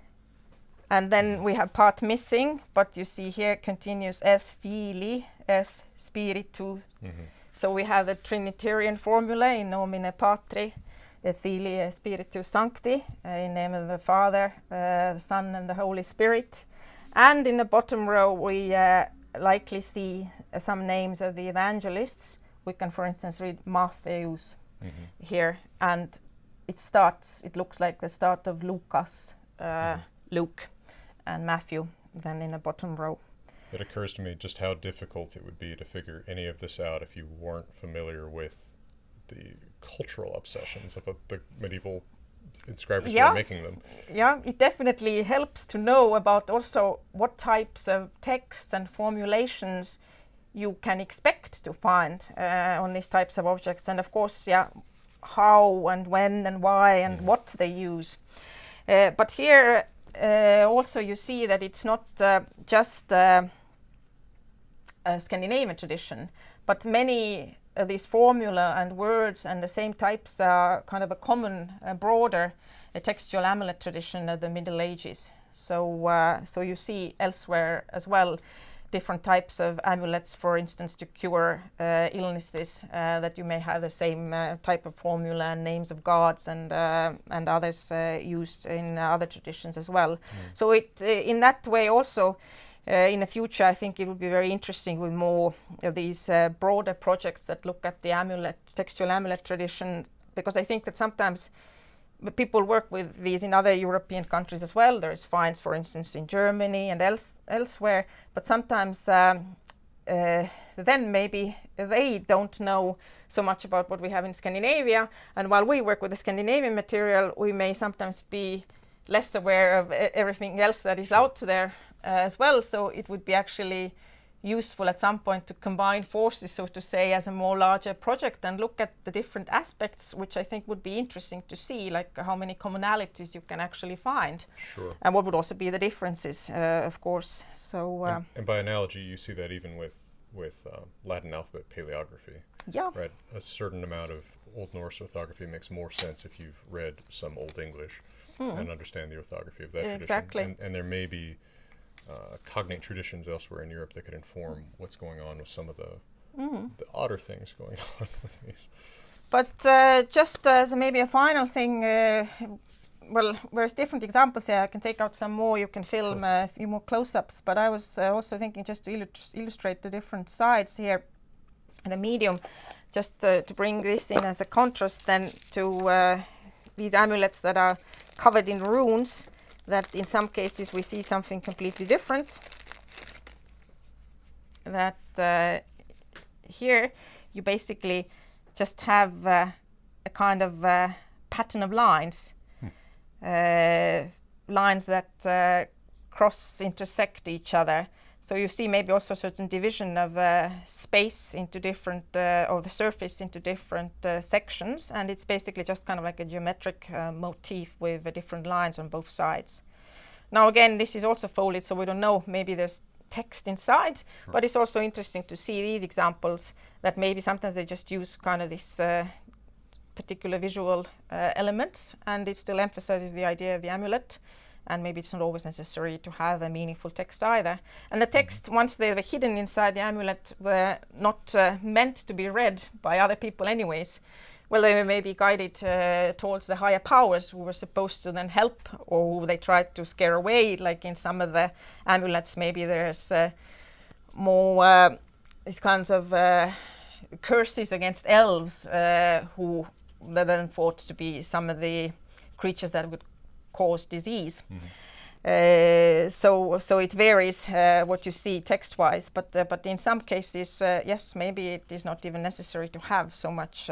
[SPEAKER 2] and then we have part missing, but you see here continues et filii, et spiritus. So we have the Trinitarian formula in nomine Patri, et Filii, et Spiritus Sancti, in the name of the Father, the Son, and the Holy Spirit. And in the bottom row we likely see some names of the evangelists. We can, for instance, read Matthews here, and it looks like the start of Lucas, Luke, and Matthew, then in the bottom row.
[SPEAKER 3] It occurs to me just how difficult it would be to figure any of this out if you weren't familiar with the cultural obsessions of the medieval inscribers who are making them.
[SPEAKER 2] Yeah, it definitely helps to know about also what types of texts and formulations you can expect to find on these types of objects, and of course, how and when and why and what they use. But here also you see that it's not just a Scandinavian tradition, but many of these formula and words and the same types are kind of a common, broader textual amulet tradition of the Middle Ages. So you see elsewhere as well different types of amulets, for instance, to cure illnesses, that you may have the same type of formula and names of gods and others used in other traditions as well. So it in that way also, in the future, I think it would be very interesting with more of these broader projects that look at the textual amulet tradition, because I think that sometimes people work with these in other European countries as well. There is finds, for instance, in Germany and elsewhere, but sometimes then maybe they don't know so much about what we have in Scandinavia, and while we work with the Scandinavian material, we may sometimes be less aware of everything else that is out there as well. So it would be actually useful at some point to combine forces, so to say, as a more larger project and look at the different aspects, which I think would be interesting to see, like how many commonalities you can actually find.
[SPEAKER 3] Sure.
[SPEAKER 2] And what would also be the differences, of course. So
[SPEAKER 3] and by analogy, you see that even with Latin alphabet paleography.
[SPEAKER 2] Yeah.
[SPEAKER 3] Right. A certain amount of Old Norse orthography makes more sense if you've read some Old English and understand the orthography of that tradition.
[SPEAKER 2] Exactly.
[SPEAKER 3] And there may be cognate traditions elsewhere in Europe that could inform what's going on with some of the odder things going on with these.
[SPEAKER 2] But just as maybe a final thing, well, there's different examples here. I can take out some more. You can film a few more close-ups. But I was also thinking just to illustrate the different sides here in the medium, just to bring this in as a contrast then to these amulets that are covered in runes, that in some cases we see something completely different. That here you basically just have a kind of pattern of lines, lines that intersect each other. So you see maybe also a certain division of space into different, or the surface into different sections, and it's basically just kind of like a geometric motif with different lines on both sides. Now again, this is also folded, so we don't know, maybe there's text inside, but it's also interesting to see these examples that maybe sometimes they just use kind of this particular visual elements, and it still emphasizes the idea of the amulet. And maybe it's not always necessary to have a meaningful text either. And the text, once they were hidden inside the amulet, were not meant to be read by other people anyways. Well, they were maybe guided towards the higher powers who were supposed to then help, or who they tried to scare away. Like in some of the amulets, maybe there's more these kinds of curses against elves, who were then thought to be some of the creatures that would cause disease. So it varies what you see text-wise, but in some cases, yes, maybe it is not even necessary to have so much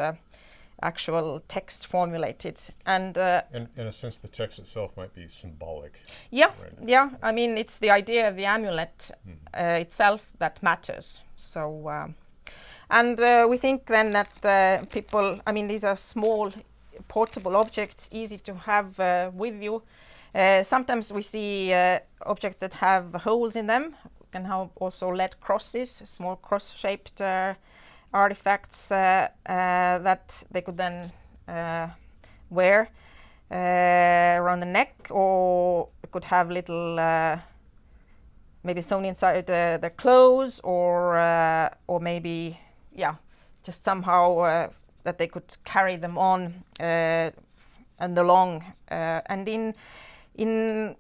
[SPEAKER 2] actual text formulated. And
[SPEAKER 3] in a sense, the text itself might be symbolic.
[SPEAKER 2] Yeah,
[SPEAKER 3] right?
[SPEAKER 2] Yeah. I mean, it's the idea of the amulet itself that matters. So, and we think then that people, I mean, these are small portable objects, easy to have with you. Sometimes we see objects that have holes in them. We can have also lead crosses, small cross-shaped artifacts that they could then wear around the neck, or it could have little maybe sewn inside their clothes, or maybe just somehow that they could carry them on and along. And in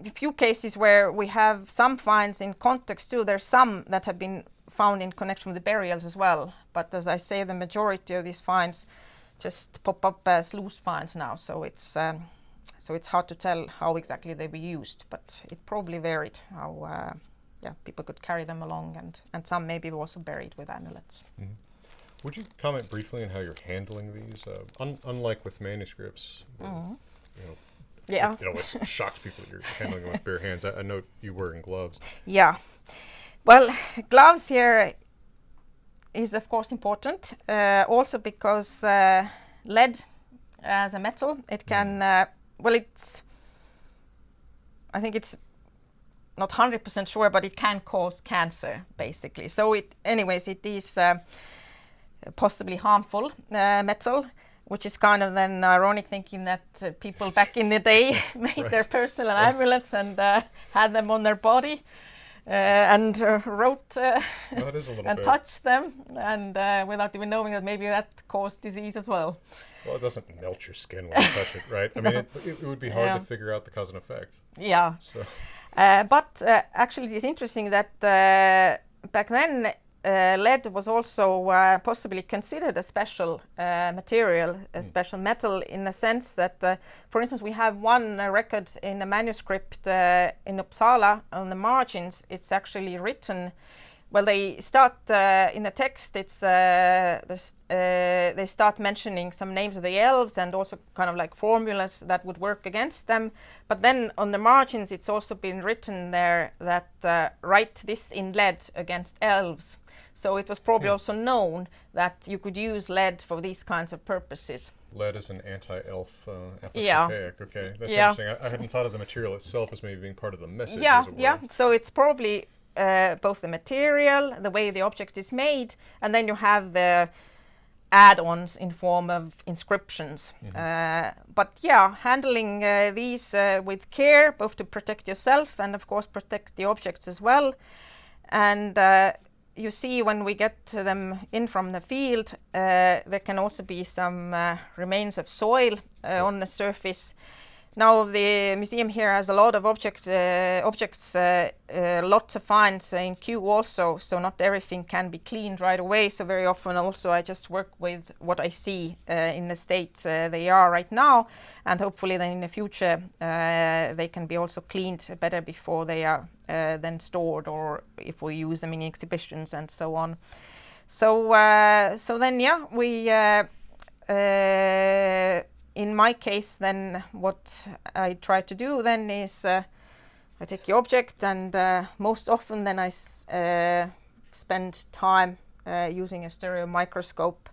[SPEAKER 2] a few cases where we have some finds in context too, there's some that have been found in connection with the burials as well. But as I say, the majority of these finds just pop up as loose finds now. So it's hard to tell how exactly they were used, but it probably varied how people could carry them along, and some maybe were also buried with amulets.
[SPEAKER 3] Mm-hmm. Would you comment briefly on how you're handling these? Unlike with manuscripts, it always shocks people that you're handling them with bare hands. I know you're wearing gloves.
[SPEAKER 2] Yeah. Well, gloves here is of course important, also because lead as a metal, it can, I think it's not 100% sure, but it can cause cancer, basically. So it is possibly harmful metal, which is kind of then ironic, thinking that people back in the day made their personal amulets and had them on their body. and wrote
[SPEAKER 3] No, it is a little
[SPEAKER 2] and
[SPEAKER 3] bit.
[SPEAKER 2] touched them, and without even knowing that maybe that caused disease as well.
[SPEAKER 3] Well, it doesn't melt your skin when you touch it, right? I mean, it would be hard
[SPEAKER 2] Yeah.
[SPEAKER 3] to figure out the cause and effect.
[SPEAKER 2] Yeah.
[SPEAKER 3] So,
[SPEAKER 2] But actually, it's interesting that back then lead was also possibly considered a special material, a special metal, in the sense that, for instance, we have one record in a manuscript in Uppsala on the margins. It's actually written. Well, they start in the text. It's they start mentioning some names of the elves and also kind of like formulas that would work against them. But then on the margins, it's also been written there that write this in lead against elves. So it was probably also known that you could use lead for these kinds of purposes.
[SPEAKER 3] lead is an anti-elf
[SPEAKER 2] Yeah.
[SPEAKER 3] Okay, that's
[SPEAKER 2] Yeah.
[SPEAKER 3] interesting. I hadn't thought of the material itself as maybe being part of the message.
[SPEAKER 2] Yeah,
[SPEAKER 3] as it were.
[SPEAKER 2] yeah. So it's probably both the material, the way the object is made, and then you have the add-ons in form of inscriptions. But yeah, handling these with care, both to protect yourself and of course protect the objects as well. And you see when we get them in from the field, there can also be some remains of soil on the surface. Now the museum here has a lot of objects, lots of finds in queue also, so not everything can be cleaned right away. So very often also I just work with what I see in the state they are right now, and hopefully then in the future they can be also cleaned better before they are then stored, or if we use them in exhibitions and so on. So so then yeah, we in my case, then what I try to do then is I take the object, and most often then I spend time using a stereo microscope.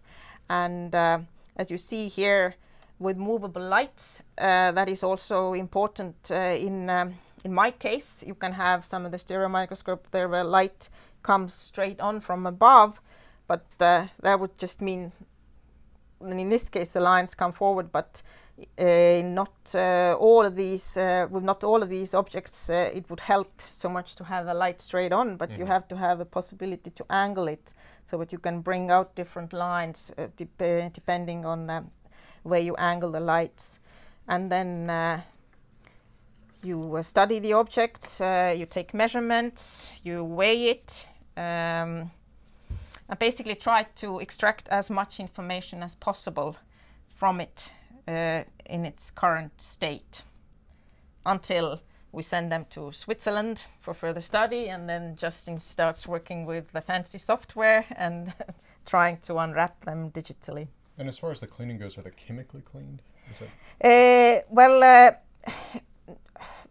[SPEAKER 2] And as you see here with movable lights, that is also important in my case. You can have some of the stereo microscope there where light comes straight on from above, but that would just mean, and in this case the lines come forward, but not all of these with not all of these objects it would help so much to have the light straight on, but you have to have a possibility to angle it so that you can bring out different lines depending on where you angle the lights. And then you study the object, you take measurements, you weigh it, I basically try to extract as much information as possible from it in its current state until we send them to Switzerland for further study, and then Justin starts working with the fancy software and trying to unwrap them digitally.
[SPEAKER 3] And as far as the cleaning goes, are they chemically cleaned? Is
[SPEAKER 2] Well,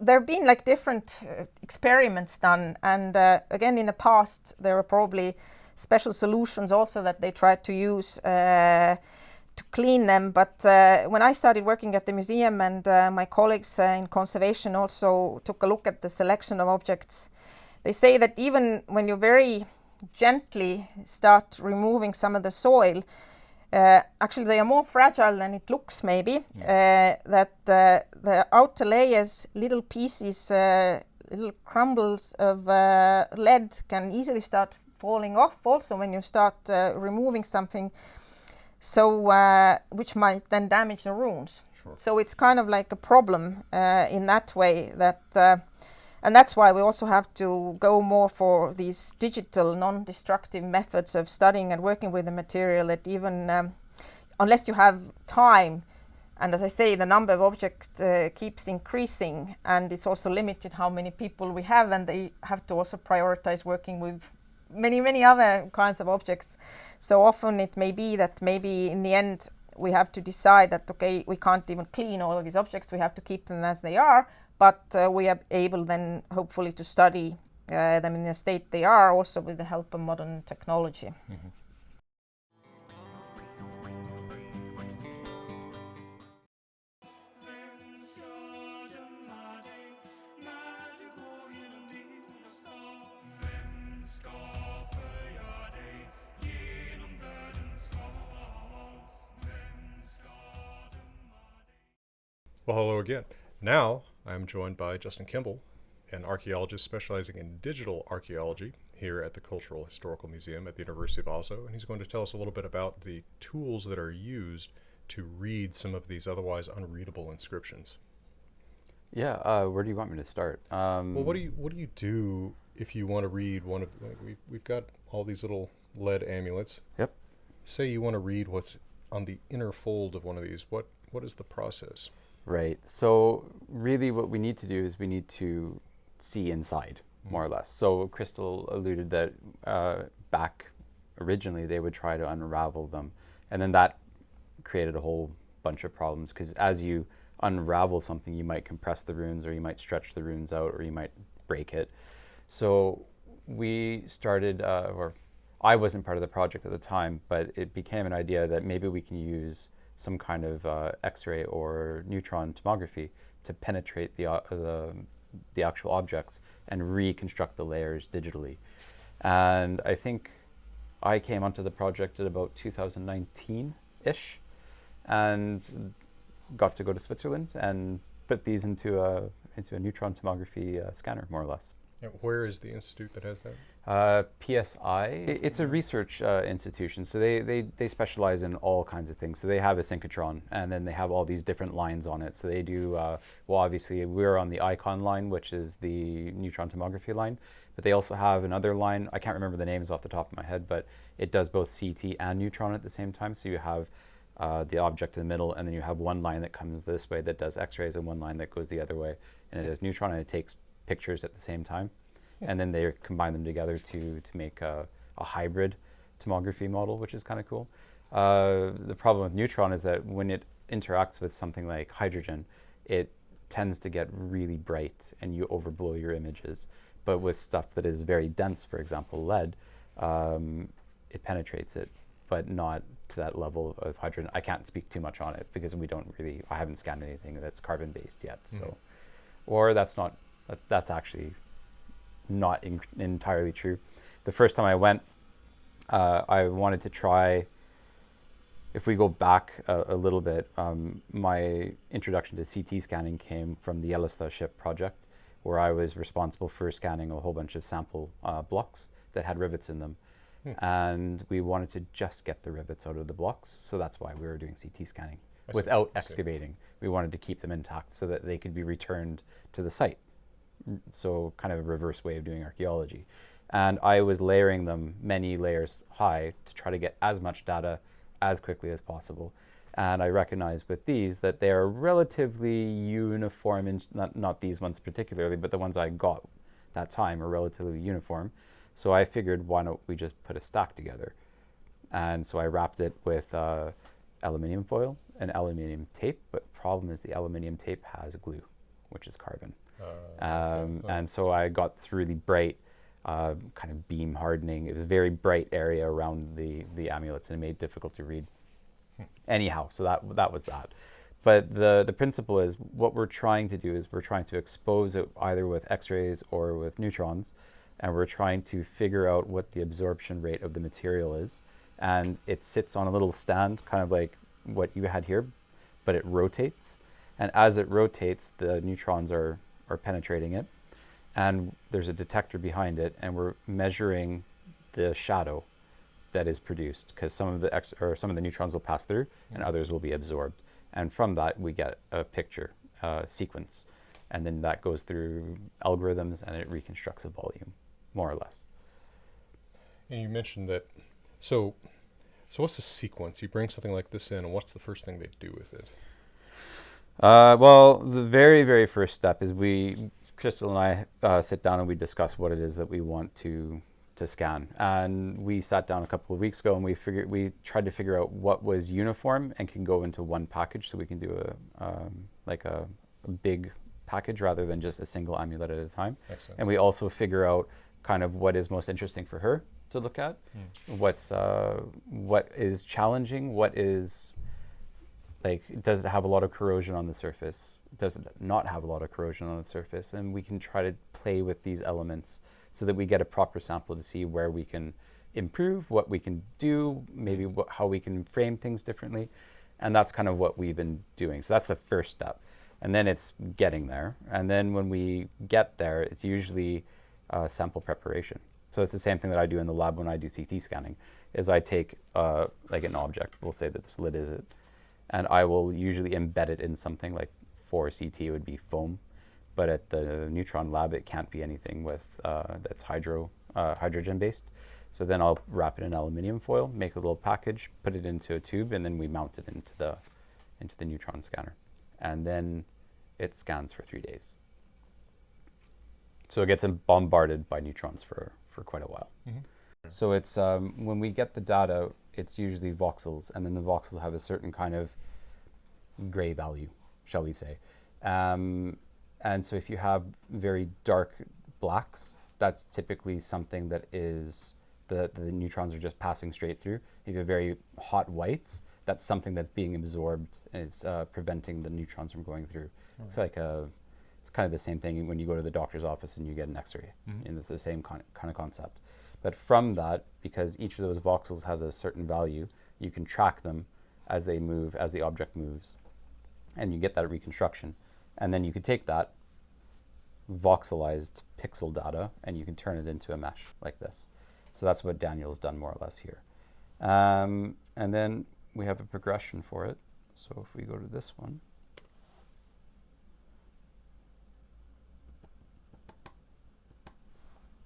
[SPEAKER 2] there have been like different experiments done, and again in the past there were probably special solutions also that they tried to use to clean them. But when I started working at the museum, and my colleagues in conservation also took a look at the selection of objects, they say that even when you very gently start removing some of the soil, actually they are more fragile than it looks maybe. That the outer layers, little pieces, little crumbles of lead can easily start falling off also when you start removing something, so which might then damage the runes.
[SPEAKER 3] Sure.
[SPEAKER 2] So it's kind of like a problem in that way, that and that's why we also have to go more for these digital non-destructive methods of studying and working with the material, that even unless you have time, and as I say, the number of objects keeps increasing, and it's also limited how many people we have, and they have to also prioritize working with many other kinds of objects. So often it may be that maybe in the end we have to decide that, okay, we can't even clean all of these objects, we have to keep them as they are, but we are able then hopefully to study them in the state they are, also with the help of modern technology.
[SPEAKER 3] Well, hello again. Now I'm joined by Justin Kimball, an archaeologist specializing in digital archaeology here at the Cultural Historical Museum at the University of Oslo, and he's going to tell us a little bit about the tools that are used to read some of these otherwise unreadable inscriptions.
[SPEAKER 4] Yeah, where do you want me to start?
[SPEAKER 3] Well, what do you do if you want to read one of we've got all these little lead amulets.
[SPEAKER 4] Yep.
[SPEAKER 3] Say you want to read what's on the inner fold of one of these. What is the process?
[SPEAKER 4] Right. So really what we need to do is we need to see inside, more or less. So Kristel alluded that back originally they would try to unravel them. And then that created a whole bunch of problems because as you unravel something, you might compress the runes or you might stretch the runes out or you might break it. So we started, or I wasn't part of the project at the time, but it became an idea that maybe we can use some kind of X-ray or neutron tomography to penetrate the actual objects and reconstruct the layers digitally. And I think I came onto the project at about 2019-ish and got to go to Switzerland and put these into a neutron tomography scanner, more or less.
[SPEAKER 3] And where is the institute that has that?
[SPEAKER 4] PSI. It's a research institution, so they specialize in all kinds of things. So they have a synchrotron, and then they have all these different lines on it. So they do, well, obviously we're on the ICON line, which is the neutron tomography line, but they also have another line. I can't remember the names off the top of my head, but it does both CT and neutron at the same time. So you have the object in the middle, and then you have one line that comes this way that does X-rays, and one line that goes the other way, and it does neutron, and it takes pictures at the same time. And then they combine them together to make a hybrid tomography model, which is kind of cool. The problem with neutron is that when it interacts with something like hydrogen, it tends to get really bright and you overblow your images. But with stuff that is very dense, for example, lead, it penetrates it, but not to that level of hydrogen. I can't speak too much on it because I haven't scanned anything that's carbon-based yet. So, or that's actually not entirely true. The first time I went, I wanted to try, if we go back a little bit, my introduction to CT scanning came from the Yellowstone ship project, where I was responsible for scanning a whole bunch of sample blocks that had rivets in them. And we wanted to just get the rivets out of the blocks, so that's why we were doing CT scanning without excavating. We wanted to keep them intact so that they could be returned to the site. So kind of a reverse way of doing archaeology. And I was layering them many layers high to try to get as much data as quickly as possible. And I recognized with these that they are relatively uniform, not these ones particularly, but the ones I got that time are relatively uniform. So I figured, why don't we just put a stack together? And so I wrapped it with aluminium foil and aluminium tape, but the problem is the aluminium tape has glue, which is carbon. And so I got this really bright kind of beam hardening. It was a very bright area around the amulets, and it made it difficult to read. Anyhow, so that was that. But the principle is, what we're trying to do is we're trying to expose it either with X-rays or with neutrons, and we're trying to figure out what the absorption rate of the material is. And it sits on a little stand, kind of like what you had here, but it rotates. And as it rotates, the neutrons are penetrating it, and there's a detector behind it, and we're measuring the shadow that is produced, because some of the neutrons will pass through and others will be absorbed, and from that we get a picture sequence, and then that goes through algorithms and it reconstructs a volume, more or less.
[SPEAKER 3] And you mentioned that, so what's the sequence? You bring something like this in, and what's the first thing they do with it?
[SPEAKER 4] Well, the very, very first step is Kristel and I sit down and we discuss what it is that we want to scan. And we sat down a couple of weeks ago and we tried to figure out what was uniform and can go into one package, so we can do a big package rather than just a single amulet at a time.
[SPEAKER 3] Excellent.
[SPEAKER 4] And we also figure out kind of what is most interesting for her to look at, what is challenging, what is, like, does it have a lot of corrosion on the surface? Does it not have a lot of corrosion on the surface? And we can try to play with these elements so that we get a proper sample to see where we can improve, what we can do, maybe how we can frame things differently. And that's kind of what we've been doing. So that's the first step. And then it's getting there. And then when we get there, it's usually sample preparation. So it's the same thing that I do in the lab when I do CT scanning, is I take like an object, we'll say that this lid is it, and I will usually embed it in something like, for CT it would be foam, but at the neutron lab it can't be anything with that's hydrogen based. So then I'll wrap it in aluminium foil, make a little package, put it into a tube, and then we mount it into the neutron scanner. And then it scans for 3 days. So it gets bombarded by neutrons for quite a while.
[SPEAKER 3] Mm-hmm.
[SPEAKER 4] So it's when we get the data, it's usually voxels, and then the voxels have a certain kind of gray value, shall we say. And so if you have very dark blacks, that's typically something that is the neutrons are just passing straight through. If you have very hot whites, that's something that's being absorbed and it's preventing the neutrons from going through. It's like it's kind of the same thing when you go to the doctor's office and you get an X-ray, and it's the same kind of concept. But from that, because each of those voxels has a certain value, you can track them as they move, as the object moves, and you get that reconstruction. And then you can take that voxelized pixel data and you can turn it into a mesh like this. So that's what Daniel's done more or less here. And then we have a progression for it. So if we go to this one,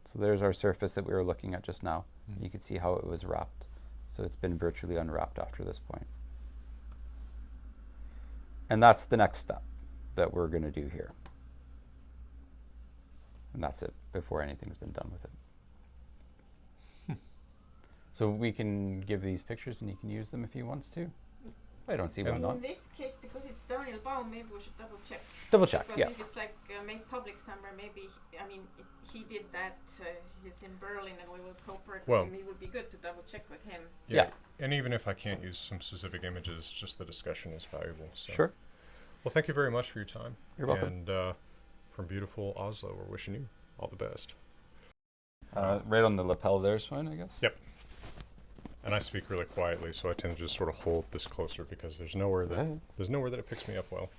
[SPEAKER 4] so there's our surface that we were looking at just now. You can see how it was wrapped. So it's been virtually unwrapped after this point. And that's the next step that we're going to do here. And that's it, before anything's been done with it. So we can give these pictures and he can use them if he wants to. I don't see why not.
[SPEAKER 2] In this case, because it's Daniel Baum, maybe we should double check.
[SPEAKER 4] Double check,
[SPEAKER 2] Because
[SPEAKER 4] yeah.
[SPEAKER 2] if it's like made public somewhere, maybe, I mean, he did that, he's in Berlin and we will cooperate
[SPEAKER 3] Well-
[SPEAKER 2] with him. It would be good to double check with him.
[SPEAKER 4] Yeah.
[SPEAKER 3] And even if I can't use some specific images, just the discussion is valuable. So.
[SPEAKER 4] Sure.
[SPEAKER 3] Well, thank you very much for your time.
[SPEAKER 4] You're welcome.
[SPEAKER 3] And from beautiful Oslo, we're wishing you all the best.
[SPEAKER 4] Right on the lapel there's fine, I guess.
[SPEAKER 3] Yep. And I speak really quietly, so I tend to just sort of hold this closer because there's nowhere that it picks me up well.